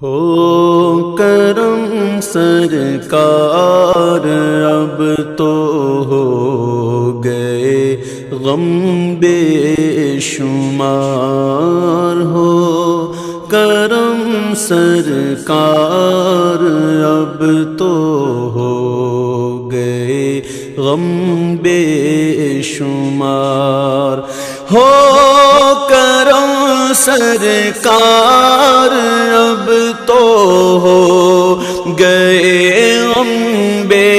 ہو کرم سرکار اب تو ہو گئے غم بے شمار، ہو کرم سرکار اب تو ہو گئے غم بے شمار، ہو کرم سرکار اب تو ہو گئے غم بے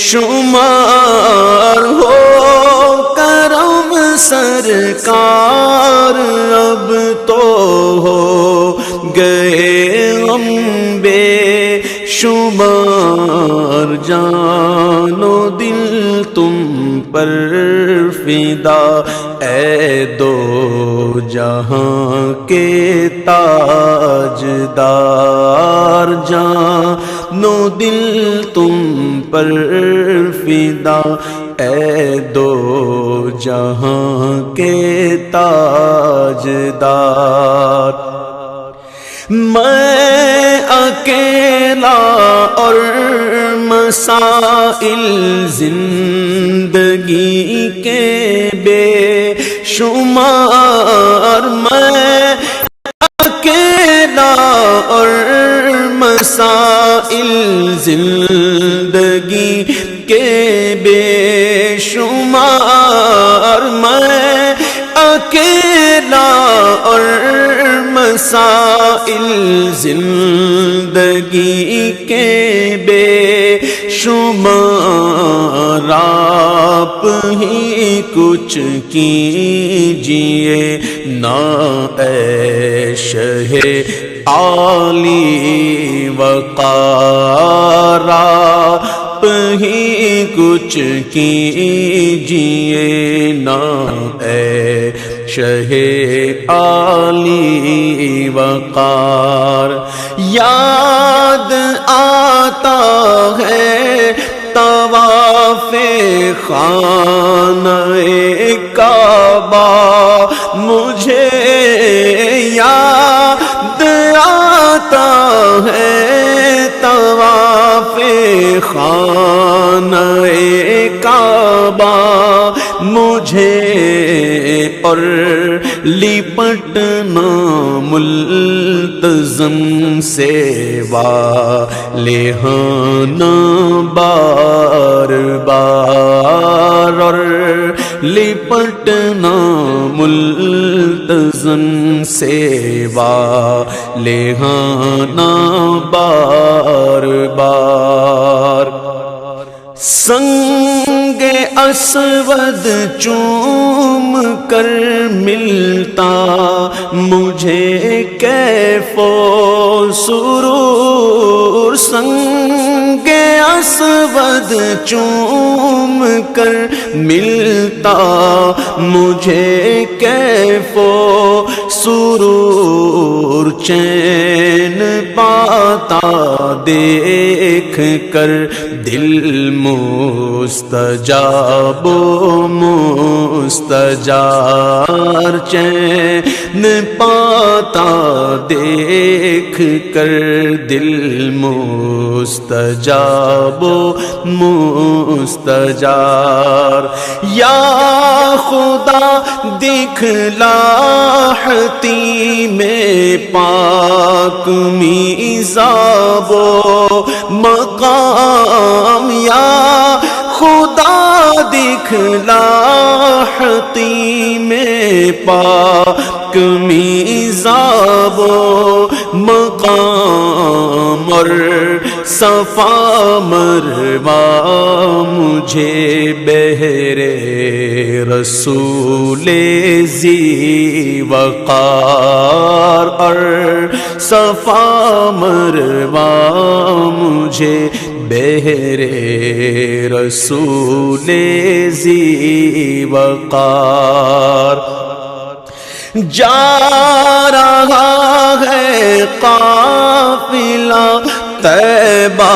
شمار، ہو کرم سرکار اب تو ہو گئے غم بے شمار، جان و دل تم پر فدا اے دو جہاں کے تاجدار، جان و دل تم پر فدا اے دو جہاں کے تاجدار، میں اکیلا اور مسائل زندگی کے بے شمار، میں اکیلا اور مسائل زندگی کے بے شمار، میں اکیلا اور مسائل زندگی کے بے شمار، آپ ہی کچھ کیجئے نا اے شہ عالی وقار، آپ ہی کچھ کیجئے نا اے شہ عالی وقار، یاد آتا ہے طواف خانہ کعبہ، مجھے یاد آتا ہے طواف خانہ کعبہ، مجھے اور لپٹنا ملتزم سے والہانا بار بار، اور لپٹنا ملتزم سے والہانا بار بار، سنگ اسود چوم کر ملتا مجھے کیف و سرور، سنگ اسود چوم کر ملتا مجھے کیف و سرور، چین پاتا دیکھ کر دل مستجاب و مستجار، چین پاتا دیکھ کر دل مستجاب و مستجار، یا خدا دکھلا میں پاک میزاب و مقام، یا خدا دکھلا میں پاک میزاب و مقام، اور صفا مروہ مجھے بہر رسول ذی وقار، اور صفا مروہ مجھے بہر رسول ذی وقار، جا رہا ہے قافلہ طیبہ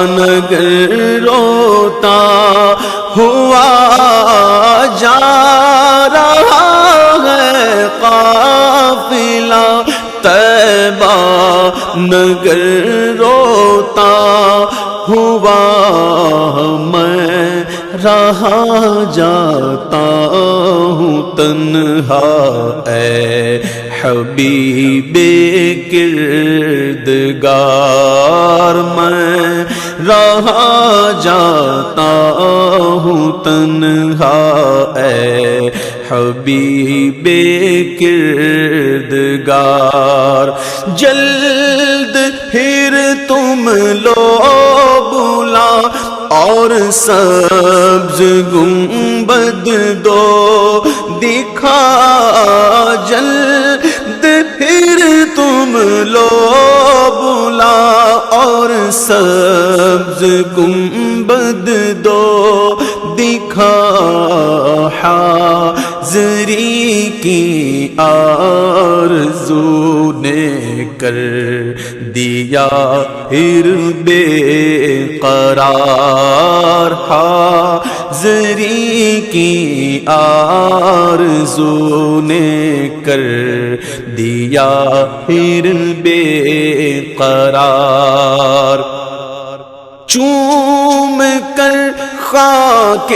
نگر روتا ہوا، جا رہا ہے قافلہ طیبہ نگر روتا ہوا میں رہا جاتا ہوں تنہا، اے حبیب کردگار میں رہا جاتا ہوں تنہا، اے حبیب کردگار۔ جلد پھر تم لو بلا اور سبز گنبد دو دکھا، جلد پھر تم لو بلا اور سبز گنبد دو دکھا، حاضری کی آرزو نے کر دیا پھر بے قرار، حاضری کی آرزو نے کر دیا پھر بے قرار۔ چوم کر خاک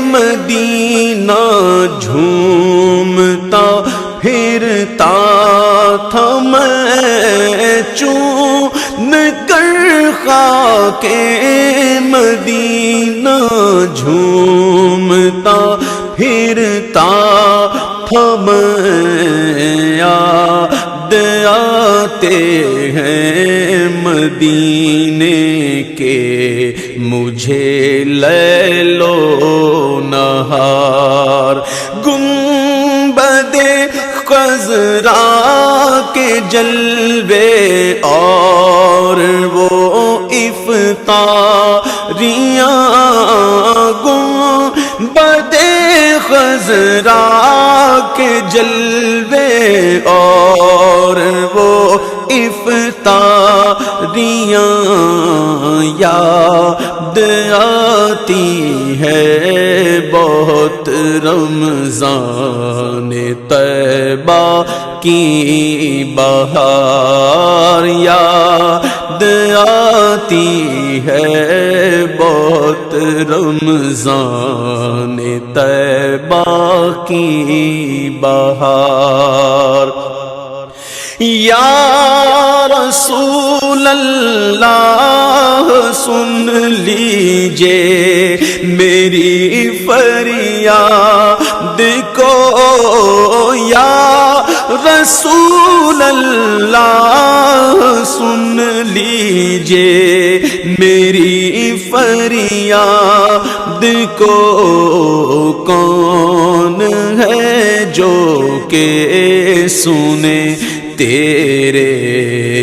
مدینہ جھومتا پھرتا تھا میں، چوم کر خاک مدینہ جھومتا پھرتا تھا میں، یاد آتے ہیں مدینے کے مجھے لیل و نہار، گنبد خضرا کے جلوے اور وہ افطاریاں، گنبد خضرا کے جلوے اور وہ افطاریاں، یاد آتی ہے بہت رمضان طیبہ کی بہار، یاد آتی ہے بہت رمضان طیبہ کی بہار۔ یا رسول اللہ سن لیجئے میری فریاد کو، یا رسول اللہ سن لیجئے میری فریاد کو، کون ہے جو کہ سنے تیرے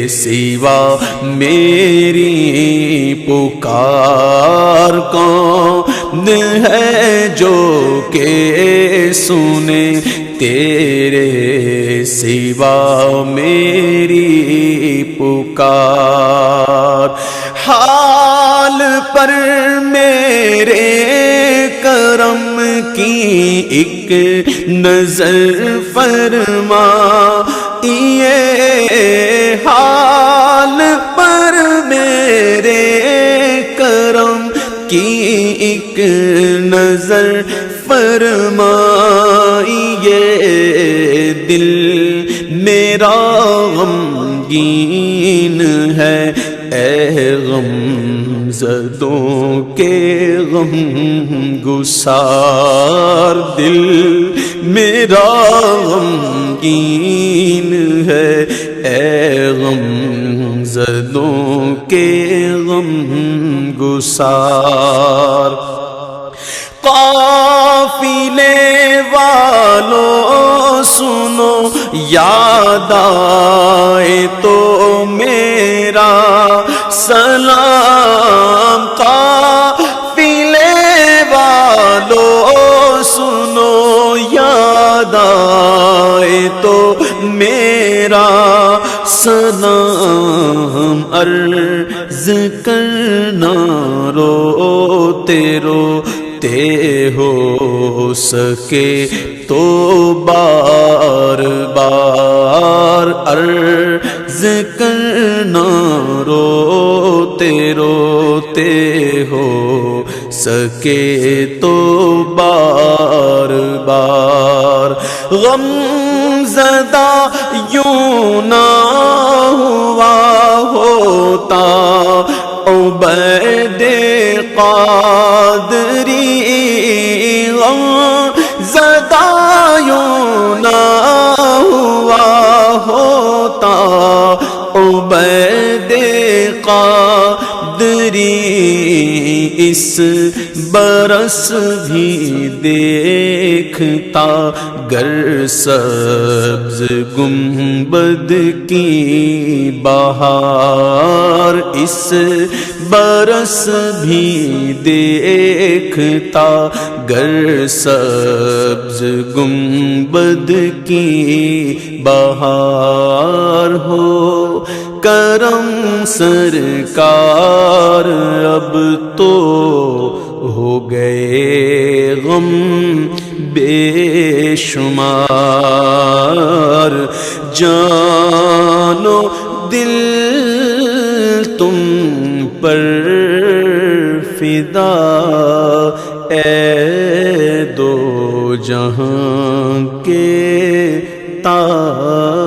سوا میری پکار، کون ہے جو کہ سنے تیرے سوا میری پکار۔ حال پر میرے کرم کی ایک نظر فرما، یہ حال پر میرے کرم کی ایک نظر فرمائیے، دل میرا غمگین ہے، اے غم زدوں کے غم گسار، دل میرا غمگین ہے، اے غم زدوں کے غم گسار۔ قافلے والوں سنو یاد آئے تو میرا سلام، قافلے والوں سنو یاد آئے تو میرا سلام، عرض کرنا روتے روتے ہو سکے تو بار بار، عرض کر نہ روتے روتے ہو سکے تو بار بار غم زدہ یوں نہ ہوا ہوتا عبید قادری غم زدہ یوں نہ ہوا ہوتا عبید قادری اس برس بھی دیکھتا گر سبز گنبد کی بہار اس برس بھی دیکھتا گر سبز گنبد کی بہار ہو کرم سرکار اب تو ہو گئے غم بے شمار جان و دل تم پر فدا اے دو جہاں کے تاجدار